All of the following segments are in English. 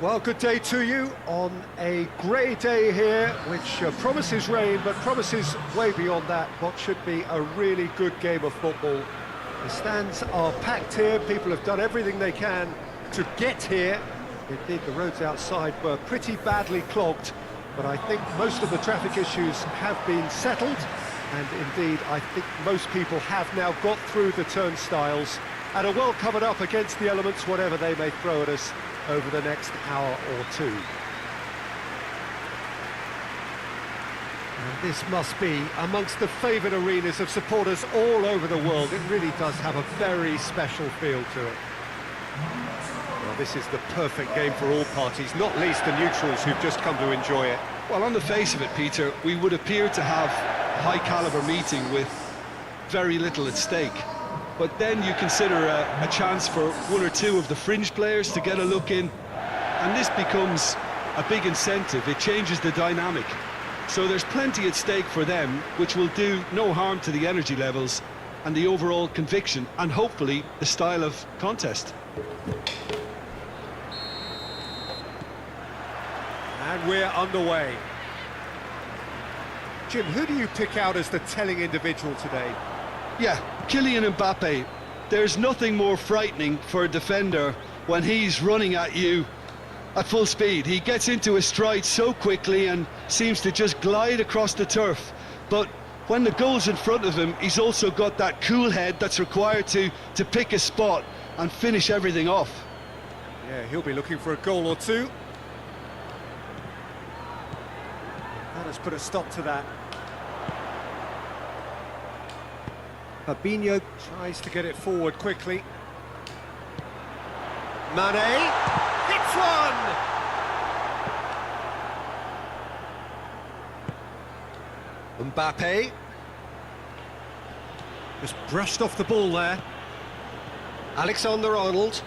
Well, good day to you on a grey day here, which promises rain, but promises way beyond that what should be a really good game of football. The stands are packed here, people have done everything they can to get here. Indeed, the roads outside were pretty badly clogged, but I think most of the traffic issues have been settled, and indeed, I think most people have now got through the turnstiles and are well covered up against the elements, whatever they may throw at us over the next hour or two. And this must be amongst the favoured arenas of supporters all over the world. It really does have a very special feel to it. Well, this is the perfect game for all parties, not least the neutrals who've just come to enjoy it. Well, on the face of it, Peter, we would appear to have a high-caliber meeting with very little at stake. But then you consider a chance for one or two of the fringe players to get a look in, and this becomes a big incentive. It changes the dynamic. So there's plenty at stake for them, which will do no harm to the energy levels and the overall conviction, and hopefully the style of contest. And we're underway. Jim, who do you pick out as the telling individual today? Yeah, Kylian Mbappe. There's nothing more frightening for a defender when he's running at you at full speed. He gets into his stride so quickly and seems to just glide across the turf. But when the goal's in front of him, he's also got that cool head that's required to pick a spot and finish everything off. Yeah, he'll be looking for a goal or two. That has put a stop to that. Fabinho tries to get it forward quickly. Mane hits one! Mbappe just brushed off the ball there. Alexander-Arnold.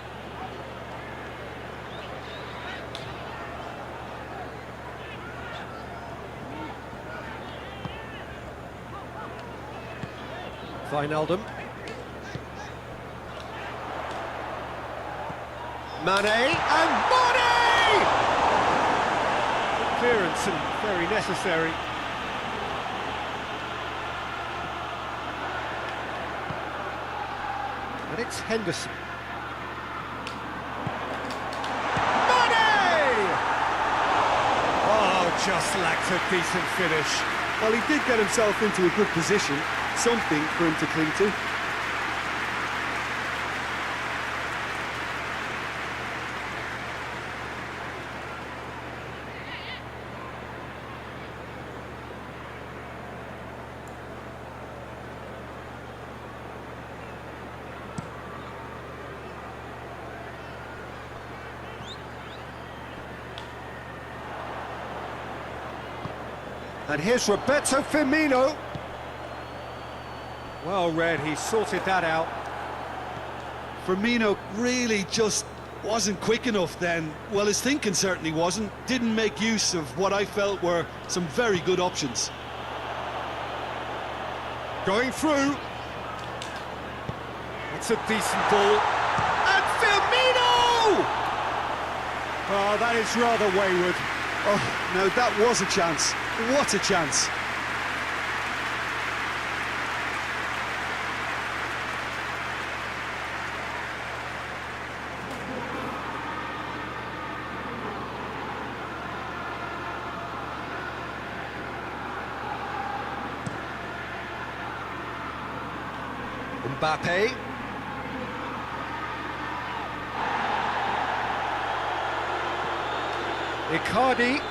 Wijnaldum. Mane and Mane! Good clearance and very necessary. And it's Henderson. Mane! Oh, just lacked a decent finish. Well, he did get himself into a good position, something for him to cling to. And here's Roberto Firmino. Well read, he sorted that out. Firmino really just wasn't quick enough then. Well, his thinking certainly wasn't. Didn't make use of what I felt were some very good options. Going through. It's a decent ball. And Firmino! Oh, that is rather wayward. Oh, no, that was a chance. What a chance. Mbappe. Icardi.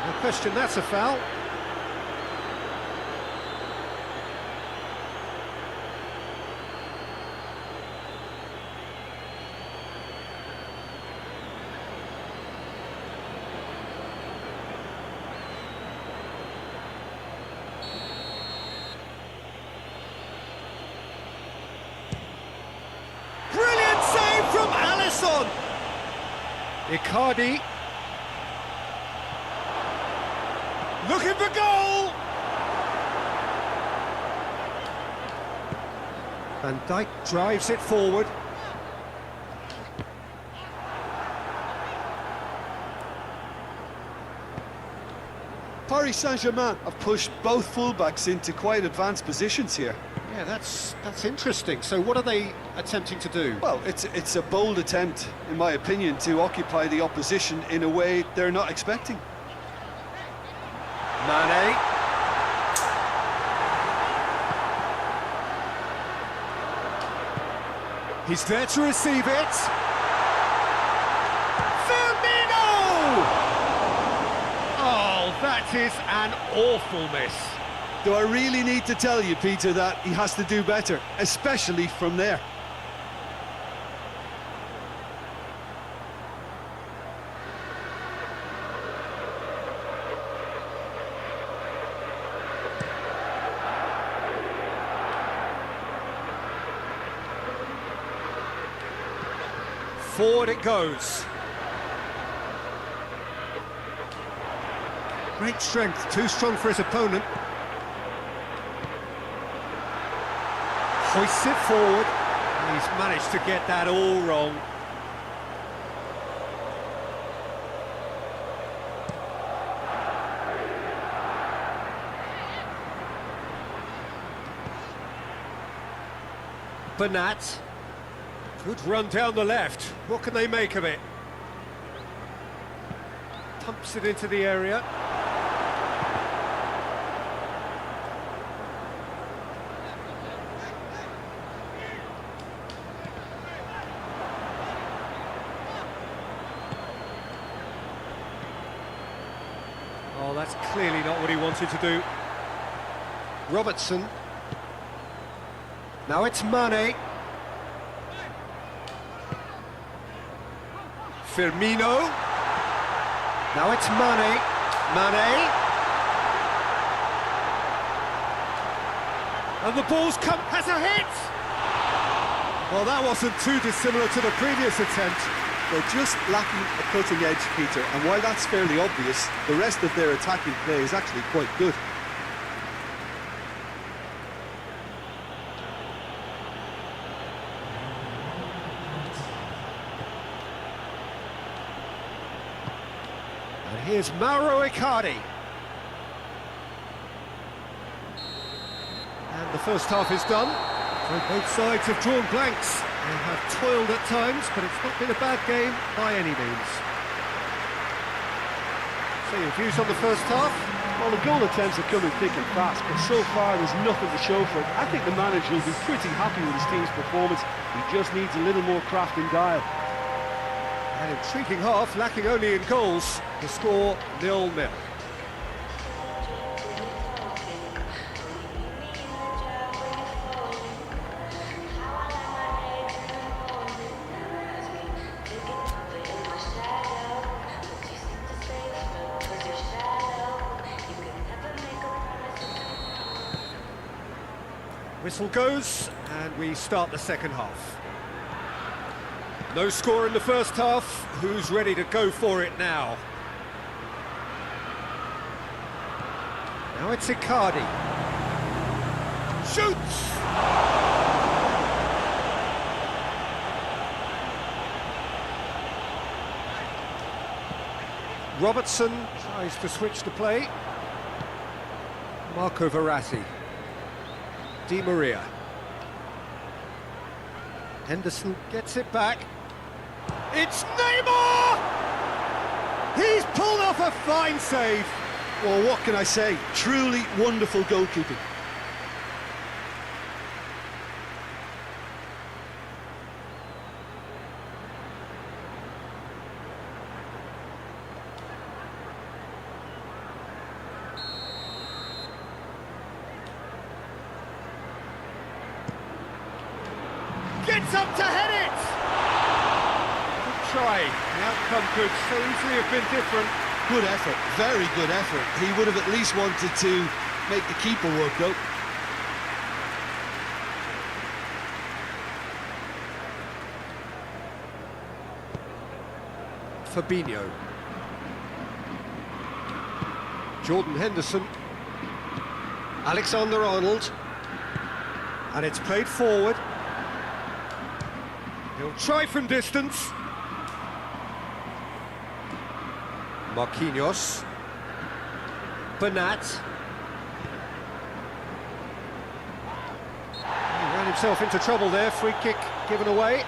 No question, that's a foul. Brilliant save from Alisson. Icardi. Looking for goal! Van Dijk drives it forward. Paris Saint-Germain have pushed both fullbacks into quite advanced positions here. Yeah, that's interesting. So what are they attempting to do? Well, it's a bold attempt, in my opinion, to occupy the opposition in a way they're not expecting. Mane. He's there to receive it. Firmino! Oh, that is an awful miss. Do I really need to tell you, Peter, that he has to do better, especially from there? Forward it goes. Great strength, too strong for his opponent. Hoists it forward. He's managed to get that all wrong. Bernat. Good run down the left. What can they make of it? Pumps it into the area. Oh, that's clearly not what he wanted to do. Robertson. Now it's Mane. Firmino. Now it's Mane. Mane. And the ball's come, has a hit! Well, that wasn't too dissimilar to the previous attempt. They're just lacking a cutting edge, Peter, and while that's fairly obvious, the rest of their attacking play is actually quite good. And here's Mauro Icardi. And the first half is done. So both sides have drawn blanks. They have toiled at times, but it's not been a bad game by any means. So your views on the first half? Well, the goal attempts are coming thick and fast, but so far there's nothing to show for it. I think the manager will be pretty happy with his team's performance. He just needs a little more craft and guile. An intriguing half, lacking only in goals. The score 0-0. Whistle goes, and we start the second half. No score in the first half. Who's ready to go for it now? Now it's Icardi. Shoots! Robertson tries to switch the play. Marco Verratti. Di Maria. Henderson gets it back. It's Neymar! He's pulled off a fine save. Well, what can I say? Truly wonderful goalkeeping. Gets up to head it! Good try. The outcome could so easily have been different. Good effort, very good effort. He would have at least wanted to make the keeper work, though. Fabinho. Jordan Henderson. Alexander-Arnold. And it's played forward. He'll try from distance. Marquinhos. Bernat. He ran himself into trouble there, free kick given away.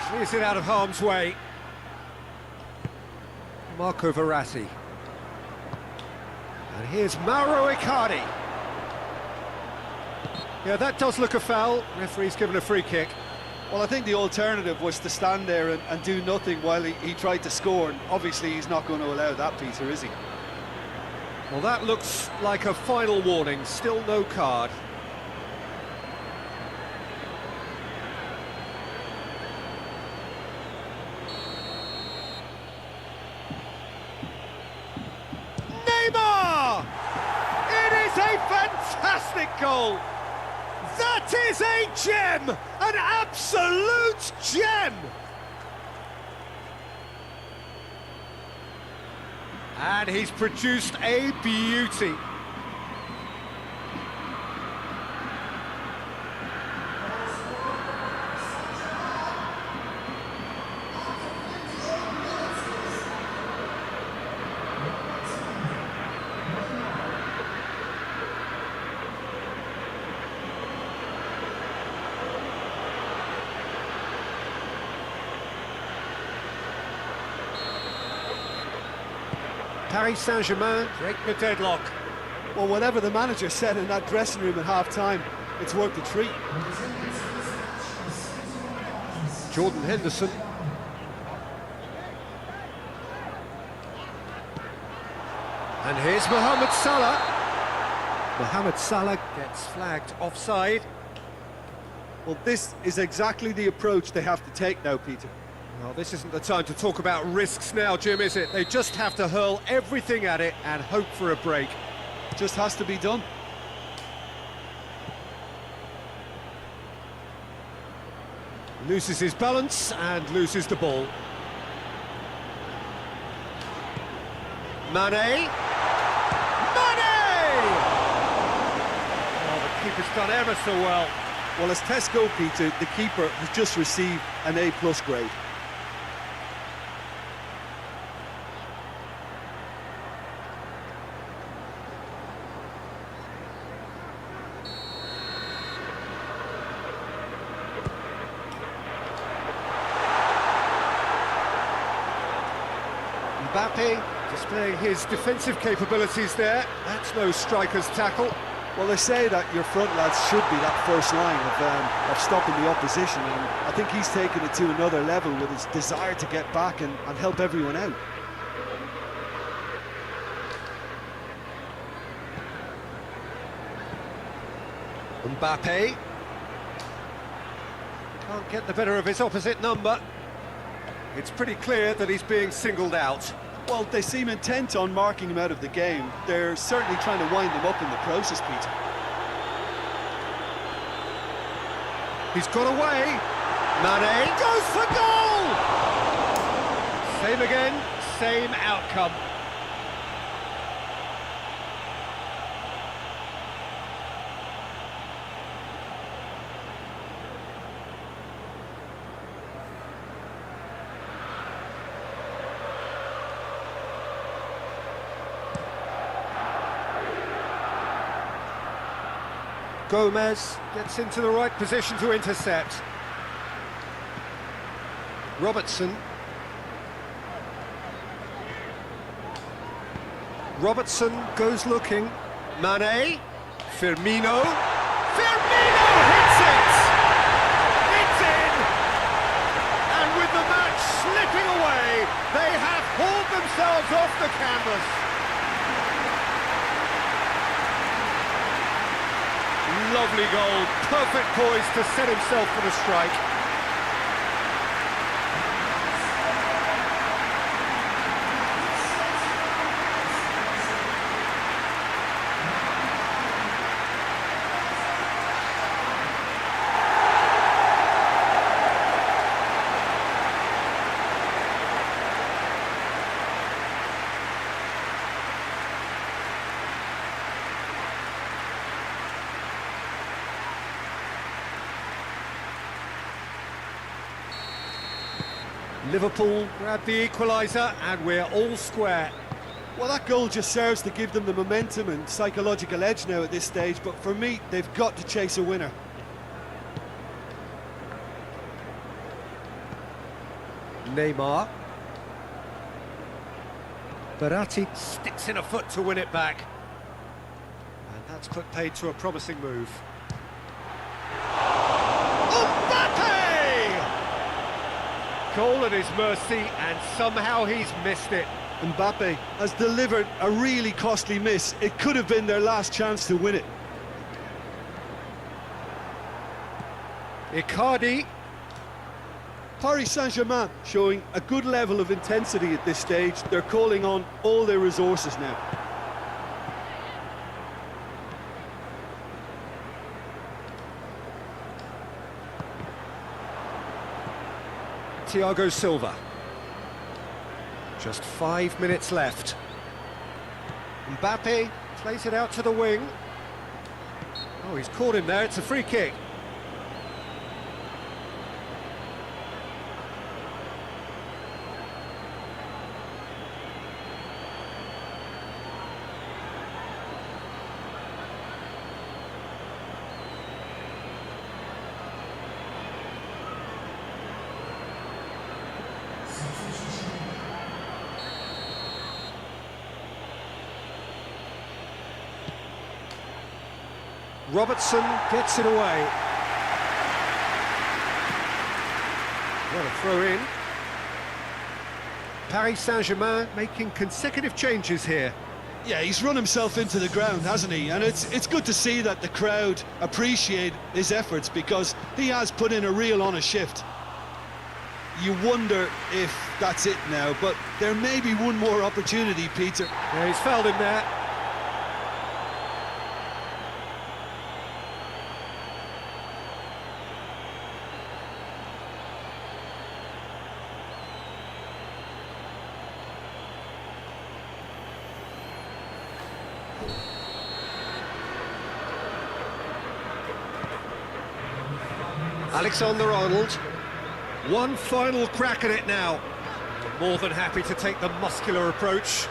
Clears it out of harm's way. Marco Verratti. And here's Mauro Icardi. Yeah, that does look a foul. Referee's given a free kick. Well, I think the alternative was to stand there and do nothing while he tried to score, and obviously he's not going to allow that, Peter, is he? Well, that looks like a final warning. Still no card. It is a fantastic goal! That is a gem! An absolute gem! And he's produced a beauty. Paris Saint-Germain break the deadlock. Well, whatever the manager said in that dressing room at half-time, it's worth the treat. Jordan Henderson. And here's Mohamed Salah. Mohamed Salah gets flagged offside. Well, this is exactly the approach they have to take now, Peter. Well, this isn't the time to talk about risks now, Jim, is it? They just have to hurl everything at it and hope for a break. Just has to be done. Loses his balance and loses the ball. Mane! Mane! Oh, the keeper's done ever so well. Well, as tests go, Peter, the keeper has just received an A+ grade. Mbappe displaying his defensive capabilities there. That's no striker's tackle. Well, they say that your front lads should be that first line of stopping the opposition, and I think he's taken it to another level with his desire to get back and help everyone out. Mbappe can't get the better of his opposite number. It's pretty clear that he's being singled out. Well, they seem intent on marking him out of the game. They're certainly trying to wind him up in the process, Peter. He's got away. Mane goes for goal! Same again, same outcome. Gomez gets into the right position to intercept. Robertson. Robertson goes looking. Mane. Firmino. Firmino hits it! It's in! And with the match slipping away, they have hauled themselves off the canvas. Lovely goal, perfect poise to set himself for the strike. Liverpool grab the equaliser and we're all square. Well, that goal just serves to give them the momentum and psychological edge now at this stage, but for me, they've got to chase a winner. Neymar. Verratti sticks in a foot to win it back. And that's put paid to a promising move. Mbappe! Goal at his mercy, and somehow he's missed it. Mbappe has delivered a really costly miss. It could have been their last chance to win it. Icardi. Paris Saint-Germain showing a good level of intensity at this stage. They're calling on all their resources now. Thiago Silva. Just 5 minutes left. Mbappe plays it out to the wing. Oh, he's caught him there. It's a free kick. Robertson gets it away. What a throw in. Paris Saint-Germain making consecutive changes here. Yeah, he's run himself into the ground, hasn't he? And it's good to see that the crowd appreciate his efforts, because he has put in a real honest shift. You wonder if that's it now, but there may be one more opportunity, Peter. Yeah, he's fouled him there. Alexander-Arnold, one final crack at it now. More than happy to take the muscular approach.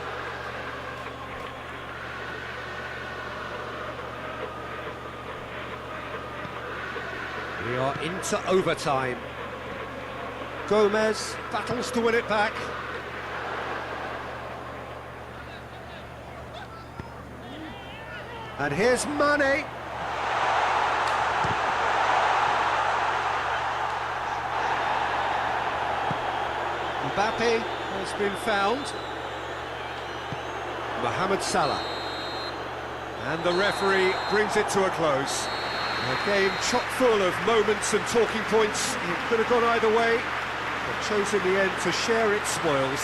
We are into overtime. Gomez battles to win it back. And here's Mane. Mbappe has been found. Mohamed Salah. And the referee brings it to a close. A game chock full of moments and talking points. It could have gone either way, but chose in the end to share its spoils.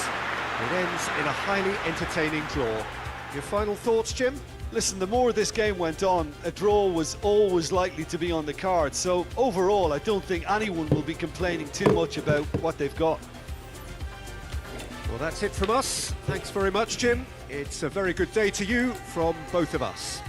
It ends in a highly entertaining draw. Your final thoughts, Jim? Listen, the more this game went on, a draw was always likely to be on the card. So overall, I don't think anyone will be complaining too much about what they've got. Well, that's it from us. Thanks very much, Jim. It's a very good day to you from both of us.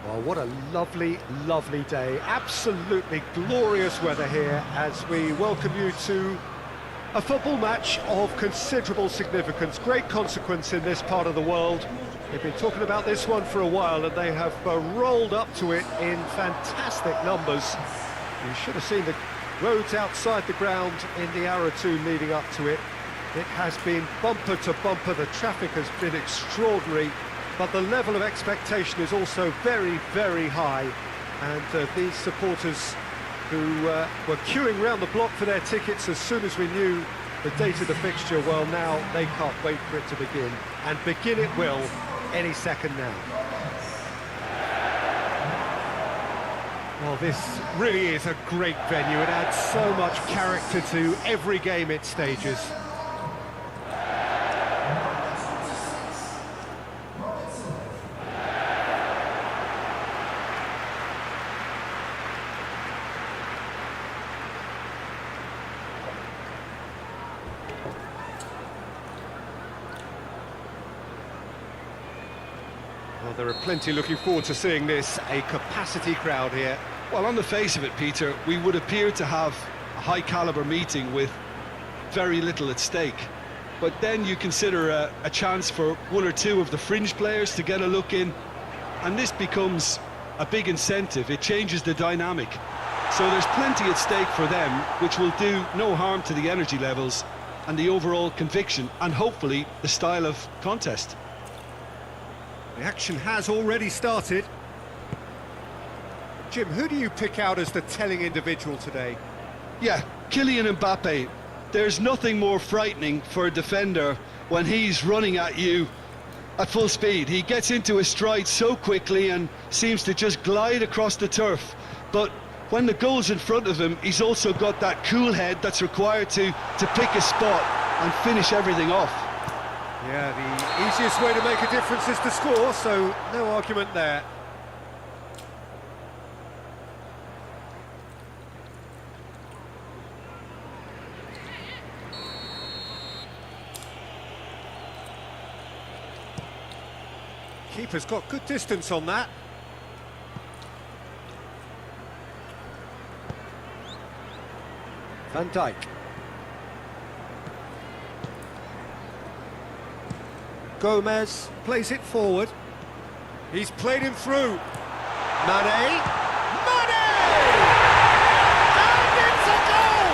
Well, what a lovely, lovely day. Absolutely glorious weather here as we welcome you to a football match of considerable significance, great consequence in this part of the world. They've been talking about this one for a while and they have rolled up to it in fantastic numbers. You should have seen the roads outside the ground in the hour or two leading up to it. It has been bumper to bumper, the traffic has been extraordinary, but the level of expectation is also very, very high. And these supporters who were queuing round the block for their tickets as soon as we knew the date of the fixture, well, now they can't wait for it to begin. And begin it will any second now. Well, this really is a great venue. It adds so much character to every game it stages. Well, there are plenty looking forward to seeing this, a capacity crowd here. Well, on the face of it, Peter, we would appear to have a high-caliber meeting with very little at stake. But then you consider a chance for one or two of the fringe players to get a look in, and this becomes a big incentive. It changes the dynamic. So there's plenty at stake for them, which will do no harm to the energy levels and the overall conviction, and hopefully the style of contest. The action has already started. Jim, who do you pick out as the telling individual today? Yeah, Kylian Mbappe. There's nothing more frightening for a defender when he's running at you at full speed. He gets into his stride so quickly and seems to just glide across the turf. But when the goal's in front of him, he's also got that cool head that's required to pick a spot and finish everything off. Yeah, the easiest way to make a difference is to score, so no argument there. Keeper's got good distance on that. Van Dijk. Gomez plays it forward. He's played him through. Mane! Mane! And it's a goal!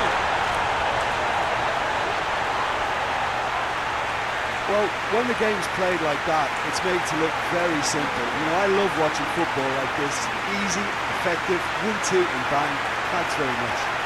Well, when the game's played like that, it's made to look very simple. You know, I love watching football like this. Easy, effective, 1-2 and bang. Thanks very much.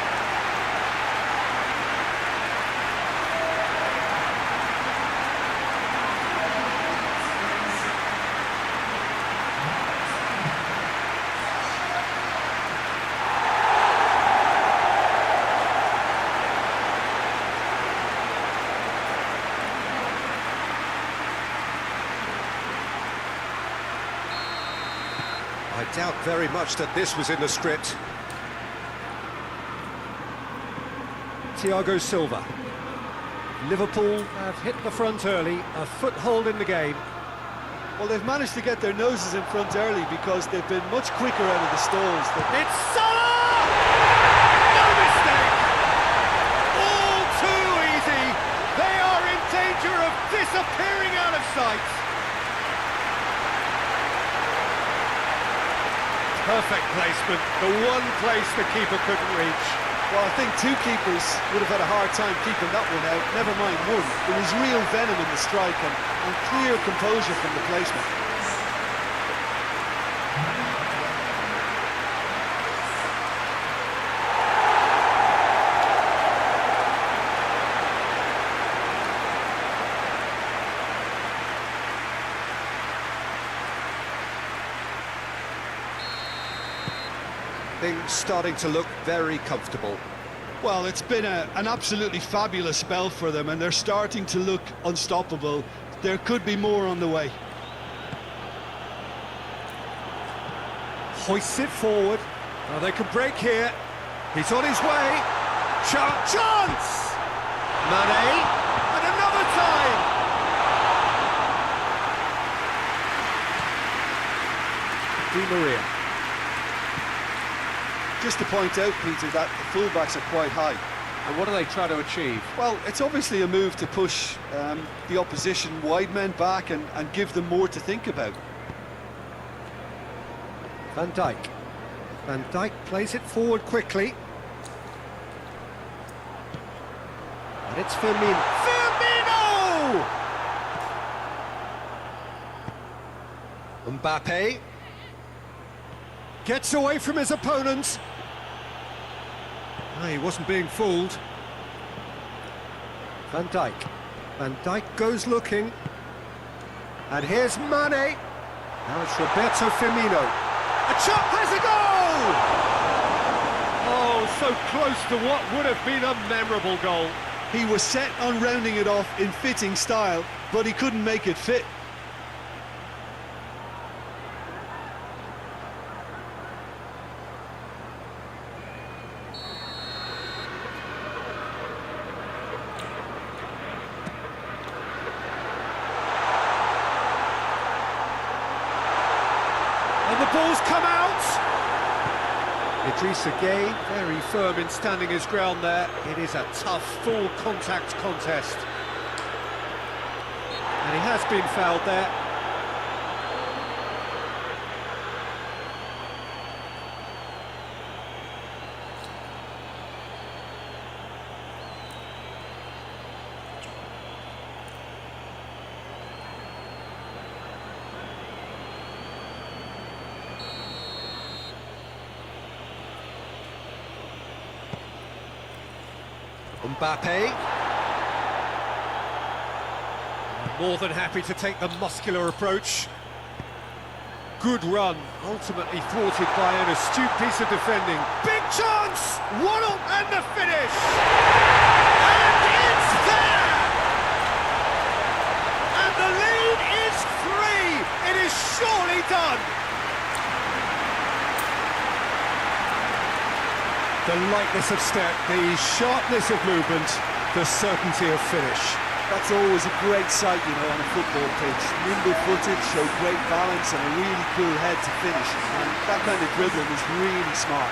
I doubt very much that this was in the script. Thiago Silva. Liverpool have hit the front early, a foothold in the game. Well, they've managed to get their noses in front early because they've been much quicker out of the stalls. It's Salah! No mistake! All too easy! They are in danger of disappearing out of sight! Perfect placement, the one place the keeper couldn't reach. Well, I think two keepers would have had a hard time keeping that one out, never mind one. There was real venom in the strike and clear composure from the placement. Things starting to look very comfortable. Well, it's been an absolutely fabulous spell for them, and they're starting to look unstoppable. There could be more on the way. Hoists it forward. Now they can break here. He's on his way. Chance! Mane, and another time! Di Maria. Just to point out, Peter, that the fullbacks are quite high. And what do they try to achieve? Well, it's obviously a move to push the opposition wide men back and give them more to think about. Van Dijk. Van Dijk plays it forward quickly. And it's Firmino. Firmino! Mbappe gets away from his opponents. He wasn't being fooled. Van Dijk. Van Dijk goes looking. And here's Mane. Now it's Roberto Firmino. A chop has a goal! Oh, so close to what would have been a memorable goal. He was set on rounding it off in fitting style, but he couldn't make it fit. And the ball's come out! Idrissa Gueye, very firm in standing his ground there. It is a tough, full contact contest. And he has been fouled there. Mbappe. More than happy to take the muscular approach. Good run, ultimately thwarted by an astute piece of defending. Big chance! Waddle and the finish! And it's there! And the lead is 3! It is surely done! The lightness of step, the sharpness of movement, the certainty of finish. That's always a great sight, you know, on a football pitch. Nimble-footed, showed great balance and a really cool head to finish. And that kind of dribbling is really smart.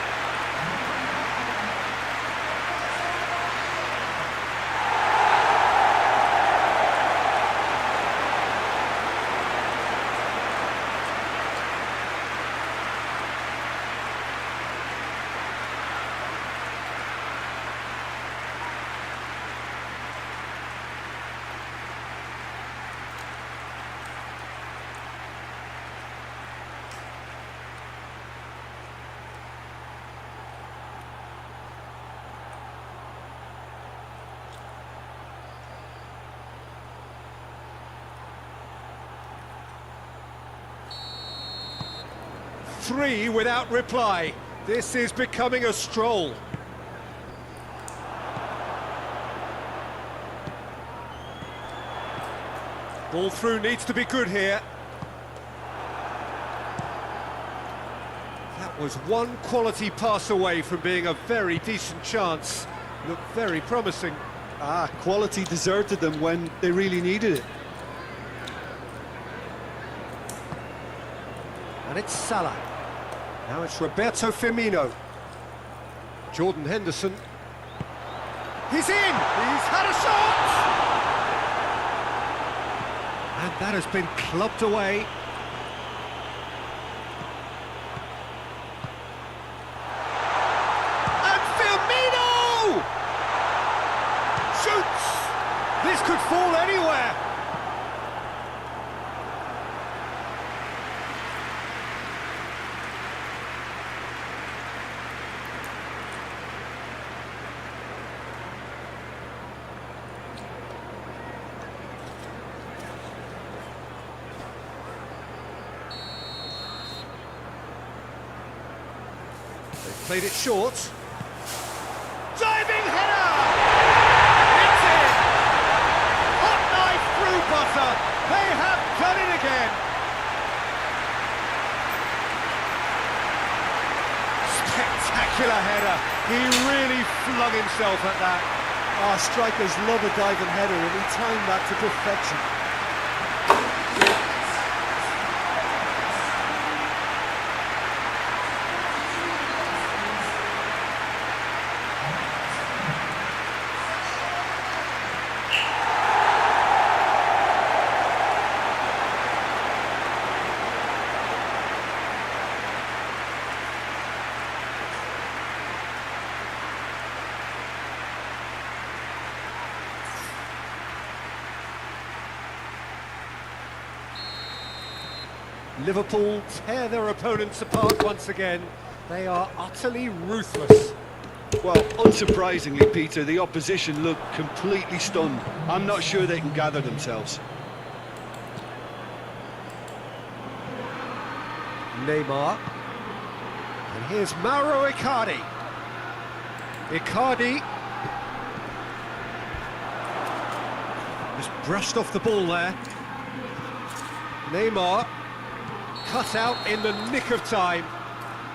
Three without reply. This is becoming a stroll. Ball through needs to be good here. That was one quality pass away from being a very decent chance. Looked very promising. Quality deserted them when they really needed it. And it's Salah. Now it's Roberto Firmino. Jordan Henderson. He's in! He's had a shot! And that has been clubbed away. And Firmino! Shoots! This could fall anywhere. Played it short. Diving header! It's in! Hot knife through butter. They have done it again. Spectacular header. He really flung himself at that. Strikers love a diving header, and he timed that to perfection. Liverpool tear their opponents apart once again. They are utterly ruthless. Well, unsurprisingly, Peter, the opposition look completely stunned. I'm not sure they can gather themselves. Neymar. And here's Mauro Icardi. Icardi. Just brushed off the ball there. Neymar. Cut out in the nick of time.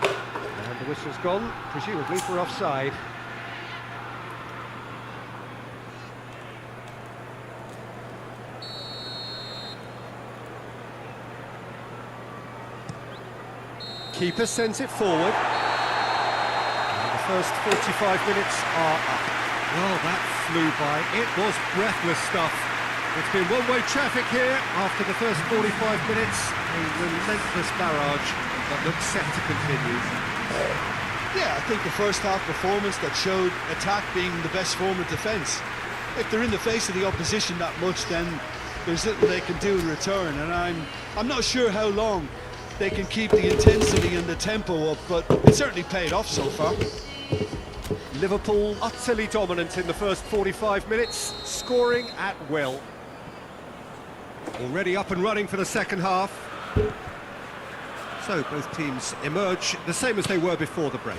And the whistle's gone, presumably for offside. Keeper sends it forward. And the first 45 minutes are up. Well, that flew by. It was breathless stuff. It's been one-way traffic here after the first 45 minutes. A relentless barrage that looks set to continue. Yeah, I think the first half performance that showed attack being the best form of defence. If they're in the face of the opposition that much, then there's little they can do in return, and I'm not sure how long they can keep the intensity and the tempo up, but it certainly paid off so far. Liverpool utterly dominant in the first 45 minutes, scoring at will. Already up and running for the second half. So both teams emerge the same as they were before the break.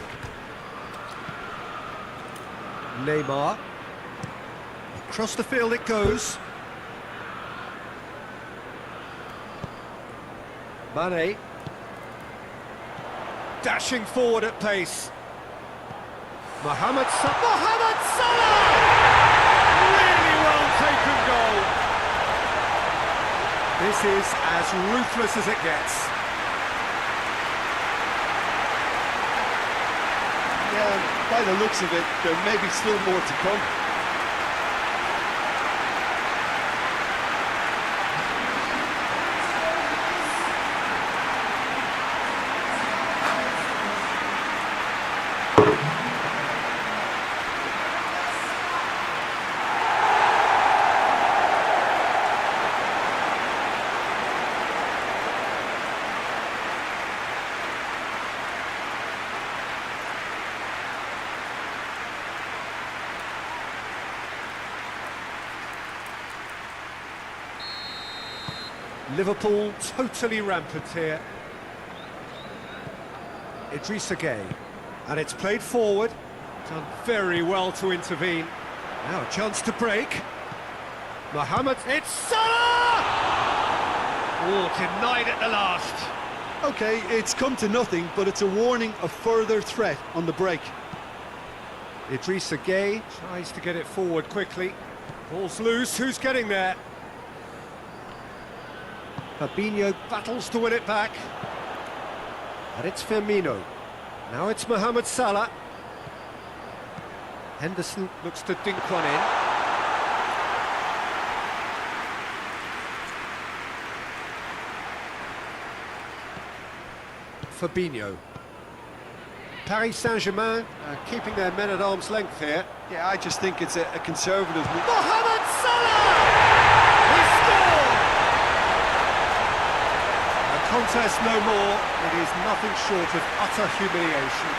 Neymar. Across the field it goes. Mane. Dashing forward at pace. Mohamed Salah! Really well taken goal. This is as ruthless as it gets. Yeah, by the looks of it, there may be still more to come. Liverpool totally rampant here. Idrissa Gueye. And it's played forward. Done very well to intervene. Now a chance to break. Mohamed. It's Salah! Oh, denied at the last. Okay, it's come to nothing, but it's a warning of further threat on the break. Idrissa Gueye tries to get it forward quickly. Ball's loose. Who's getting there? Fabinho battles to win it back. And it's Firmino. Now it's Mohamed Salah. Henderson looks to dink one in. Fabinho. Paris Saint-Germain keeping their men at arm's length here. Yeah, I just think it's a conservative move. Mohamed Salah! He scored! Contest no more, it is nothing short of utter humiliation.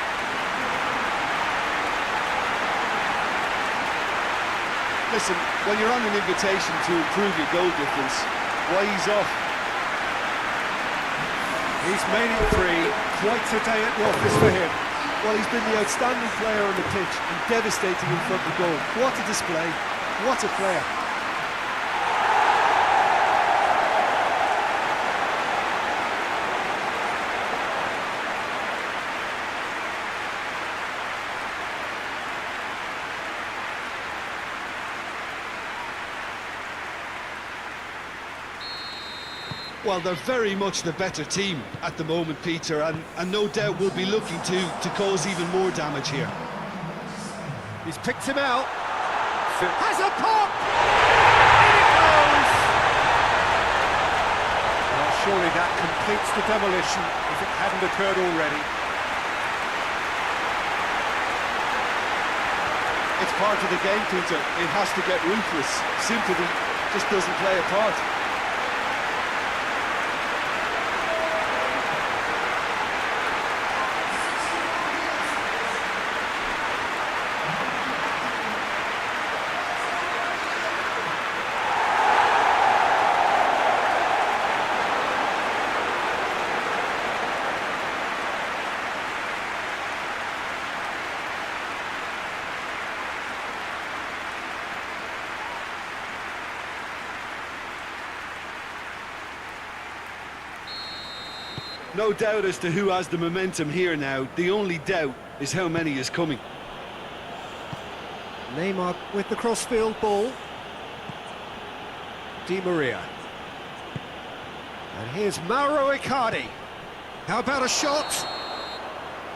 Listen, when you're on an invitation to improve your goal difference, why ease off? He's made it three, quite a day at the office for him. Well, he's been the outstanding player on the pitch and devastating in front of goal. What a display, what a player. Well, they're very much the better team at the moment, Peter, and no doubt will be looking to cause even more damage here. He's picked him out. Has a pop! In it goes! Well, surely that completes the demolition if it hadn't occurred already. It's part of the game, Peter. It has to get ruthless. Sympathy just doesn't play a part. No doubt as to who has the momentum here now. The only doubt is how many is coming. Neymar with the crossfield ball. Di Maria. And here's Mauro Icardi. How about a shot?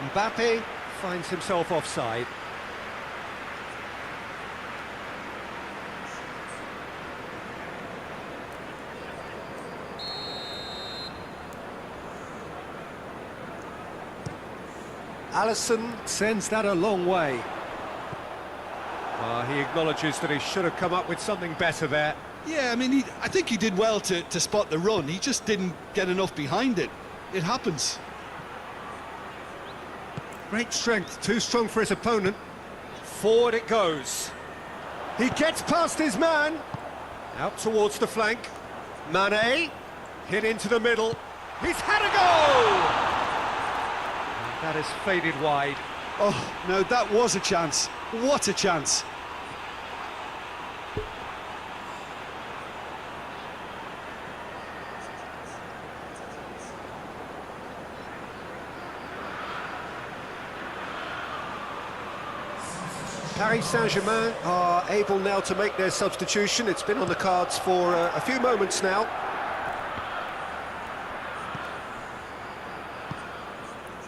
Mbappe finds himself offside. Alisson sends that a long way. He acknowledges that he should have come up with something better there. Yeah, I mean, I think he did well to spot the run. He just didn't get enough behind it. It happens. Great strength, too strong for his opponent. Forward it goes. He gets past his man. Out towards the flank. Mane, hit into the middle. He's had a goal! That has faded wide. Oh, no, that was a chance. What a chance. Paris Saint-Germain are able now to make their substitution. It's been on the cards for a few moments now.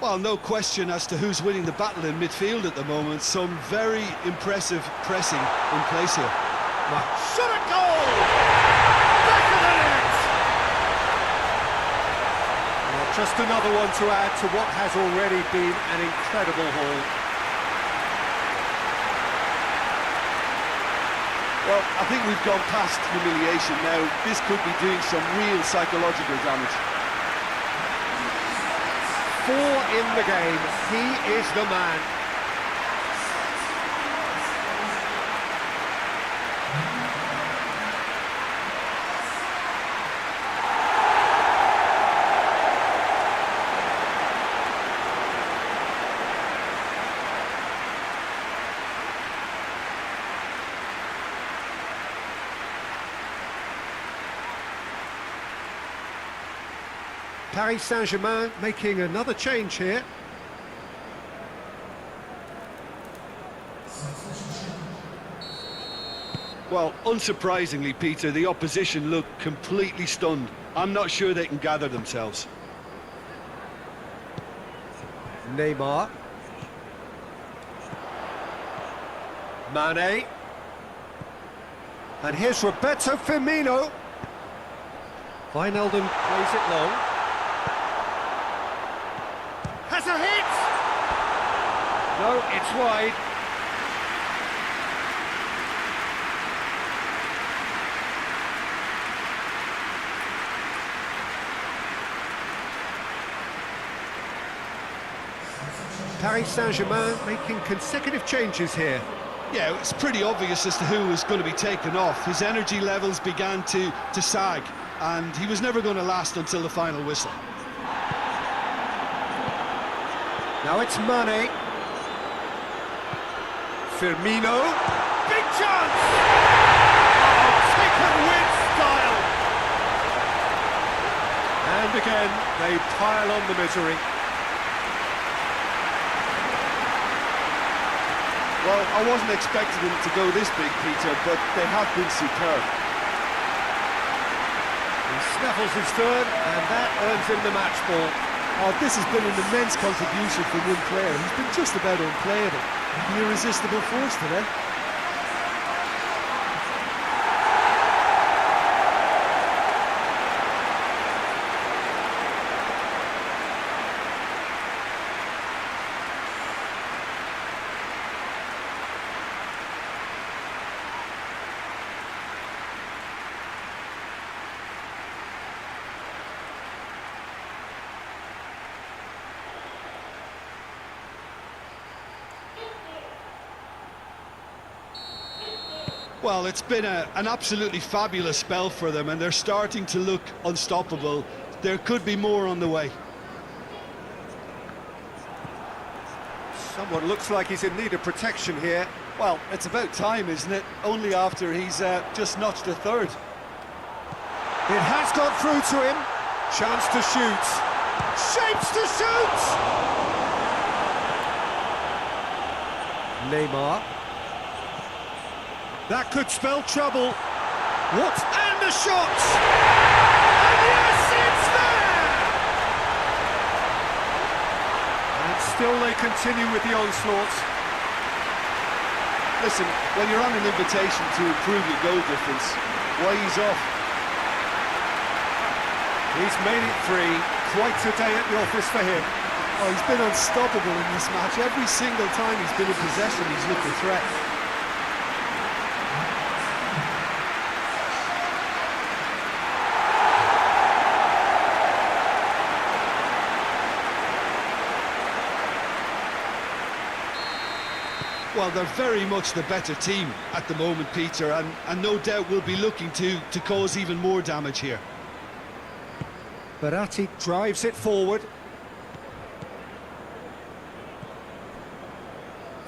Well, no question as to who's winning the battle in midfield at the moment. Some very impressive pressing in place here. Shot at goal! Back of the net! Well, just another one to add to what has already been an incredible haul. Well, I think we've gone past humiliation now. This could be doing some real psychological damage. 4 in the game. He is the man. Paris Saint-Germain making another change here. Well, unsurprisingly, Peter, the opposition look completely stunned. I'm not sure they can gather themselves. Neymar. Mane. And here's Roberto Firmino. Wijnaldum plays it long. Has a hit! No, it's wide. Paris Saint-Germain making consecutive changes here. Yeah, it's pretty obvious as to who was going to be taken off. His energy levels began to sag, and he was never going to last until the final whistle. Now it's Mane. Firmino. Big chance! Oh, taken with style! And again, they pile on the misery. Well, I wasn't expecting them to go this big, Peter, but they have been superb. He snaffles his third, and that earns him the match ball. Oh, this has been an immense contribution from one player. He's been just about unplayable. The irresistible force today. Well, it's been an absolutely fabulous spell for them, and they're starting to look unstoppable. There could be more on the way. Someone looks like he's in need of protection here. Well, it's about time, isn't it? Only after he's just notched a third. It has got through to him. Chance to shoot. Shapes to shoot! Neymar. That could spell trouble. What? And the shot! And yes, it's there! And still they continue with the onslaught. Listen, when you're on an invitation to improve your goal difference, why ease off? He's made it three. Quite a day at the office for him. Oh, he's been unstoppable in this match. Every single time he's been in possession, he's looked a threat. Well, they're very much the better team at the moment, Peter, and no doubt will be looking to cause even more damage here. Verratti drives it forward.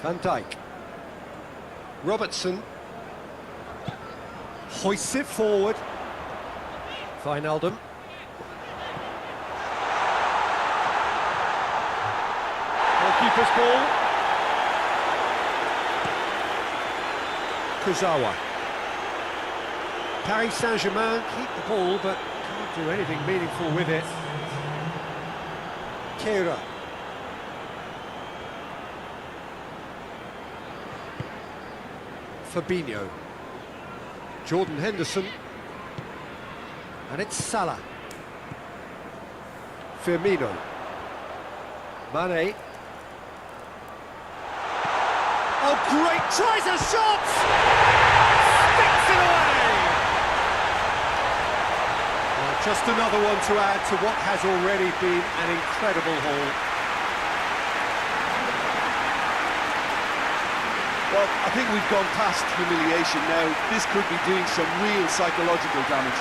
Van Dijk. Robertson. Hoists it forward. Wijnaldum. Goalkeeper's ball. Kurzawa. Paris Saint-Germain keep the ball, but can't do anything meaningful with it. Kehra. Fabinho. Jordan Henderson. And it's Salah. Firmino. Mane. Oh, great! Tries a shot! Sticks it away! Well, just another one to add to what has already been an incredible haul. Well, I think we've gone past humiliation now. This could be doing some real psychological damage.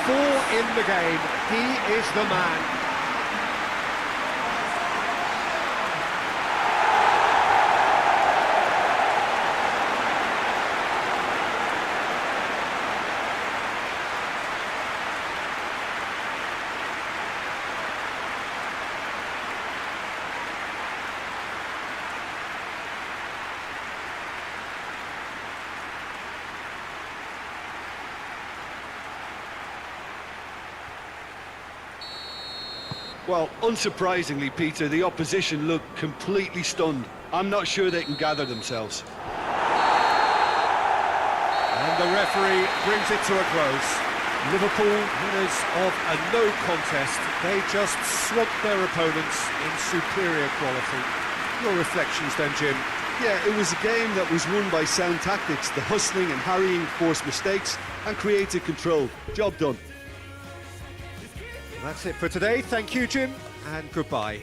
4 in the game. He is the man. Well, unsurprisingly, Peter, the opposition look completely stunned. I'm not sure they can gather themselves. And the referee brings it to a close. Liverpool, winners of a no contest. They just swamped their opponents in superior quality. Your reflections then, Jim? Yeah, it was a game that was won by sound tactics. The hustling and harrying forced mistakes and created control. Job done. That's it for today. Thank you, Jim, and goodbye.